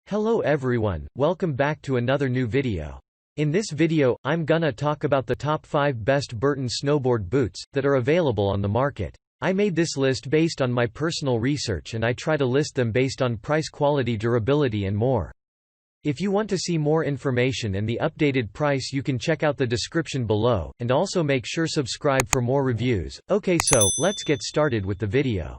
Hello everyone, welcome back to another new video. In this video, I'm gonna talk about the top 5 best Burton snowboard boots that are available on the market. I made this list based on my personal research and I try to list them based on price, quality, durability and more. If you want to see more information and the updated price, you can check out the description below, and also make sure subscribe for more reviews. Okay, so let's get started with the video.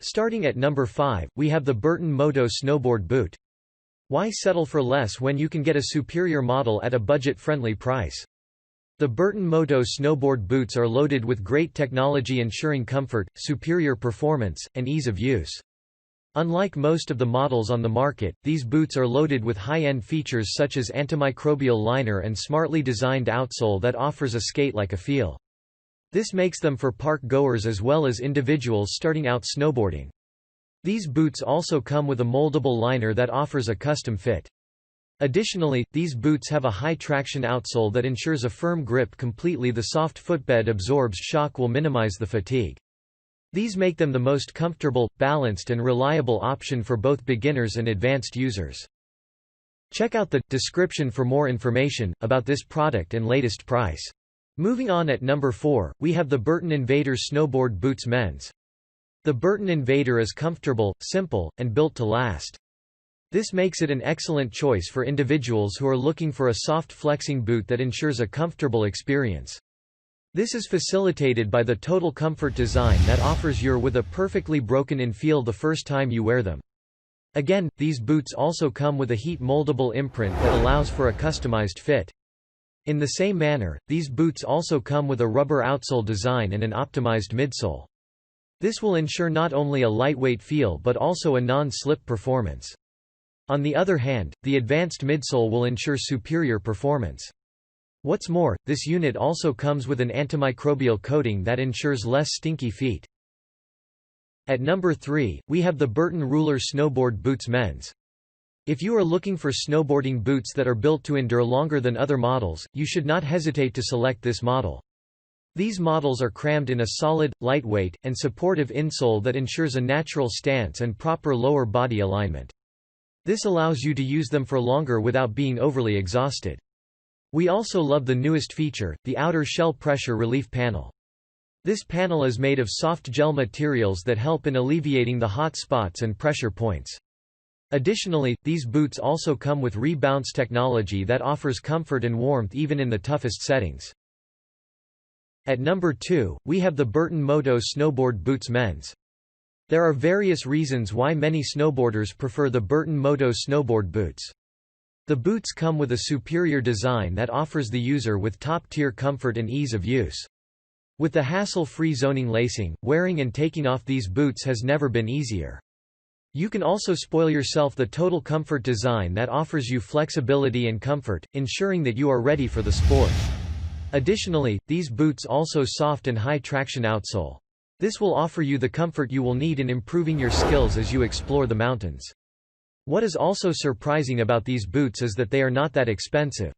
Starting at number 5, we have the Burton Moto snowboard boot. Why settle for less when you can get a superior model at a budget-friendly price? The Burton Moto snowboard boots are loaded with great technology ensuring comfort, superior performance, and ease of use. Unlike most of the models on the market, these boots are loaded with high-end features such as antimicrobial liner and smartly designed outsole that offers a skate-like a feel. This makes them for park goers as well as individuals starting out snowboarding. These boots also come with a moldable liner that offers a custom fit. Additionally, these boots have a high traction outsole that ensures a firm grip. Completely the soft footbed absorbs shock will minimize the fatigue. These make them the most comfortable, balanced and reliable option for both beginners and advanced users. Check out the description for more information about this product and latest price. Moving on, at number 4, we have the Burton Invader snowboard boots men's. The Burton Invader is comfortable, simple, and built to last. This makes it an excellent choice for individuals who are looking for a soft flexing boot that ensures a comfortable experience. This is facilitated by the total comfort design that offers you with a perfectly broken-in feel the first time you wear them. Again, these boots also come with a heat moldable imprint that allows for a customized fit. In the same manner, these boots also come with a rubber outsole design and an optimized midsole. This will ensure not only a lightweight feel but also a non-slip performance. On the other hand, the advanced midsole will ensure superior performance. What's more, this unit also comes with an antimicrobial coating that ensures less stinky feet. At number 3, we have the Burton Ruler snowboard boots men's. If you are looking for snowboarding boots that are built to endure longer than other models, you should not hesitate to select this model. These models are crammed in a solid, lightweight, and supportive insole that ensures a natural stance and proper lower body alignment. This allows you to use them for longer without being overly exhausted. We also love the newest feature, the outer shell pressure relief panel. This panel is made of soft gel materials that help in alleviating the hot spots and pressure points. Additionally, these boots also come with rebounce technology that offers comfort and warmth even in the toughest settings. At number 2, we have the Burton Moto snowboard boots men's. There are various reasons why many snowboarders prefer the Burton Moto snowboard boots. The boots come with a superior design that offers the user with top-tier comfort and ease of use. With the hassle-free zoning lacing, wearing and taking off these boots has never been easier. You can also spoil yourself the total comfort design that offers you flexibility and comfort, ensuring that you are ready for the sport. Additionally, these boots also soft and high traction outsole. This will offer you the comfort you will need in improving your skills as you explore the mountains. What is also surprising about these boots is that they are not that expensive.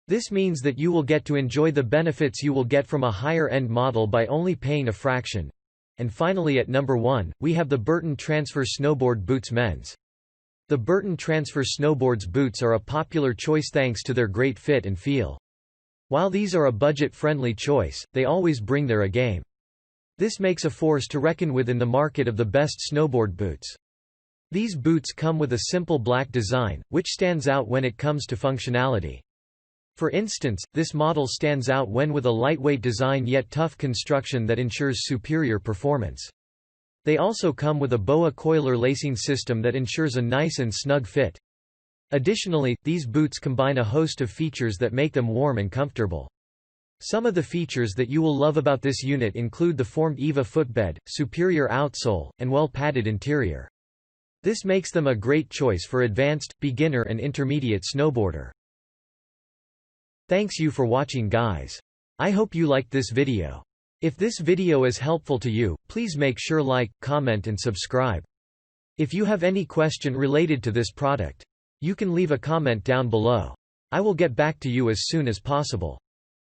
This means that you will get to enjoy the benefits you will get from a higher-end model by only paying a fraction. And finally, at number 1, we have the Burton Transfer snowboard boots men's. The Burton Transfer snowboards boots are a popular choice thanks to their great fit and feel. While these are a budget-friendly choice, they always bring their A game. This makes a force to reckon with in the market of the best snowboard boots. These boots come with a simple black design, which stands out when it comes to functionality. For instance, this model stands out with a lightweight design yet tough construction that ensures superior performance. They also come with a boa coiler lacing system that ensures a nice and snug fit. Additionally, these boots combine a host of features that make them warm and comfortable. Some of the features that you will love about this unit include the formed EVA footbed, superior outsole, and well-padded interior. This makes them a great choice for advanced, beginner and intermediate snowboarder. Thanks you for watching, guys. I hope you liked this video. If this video is helpful to you, please make sure like, comment and subscribe. If you have any question related to this product, you can leave a comment down below. I will get back to you as soon as possible.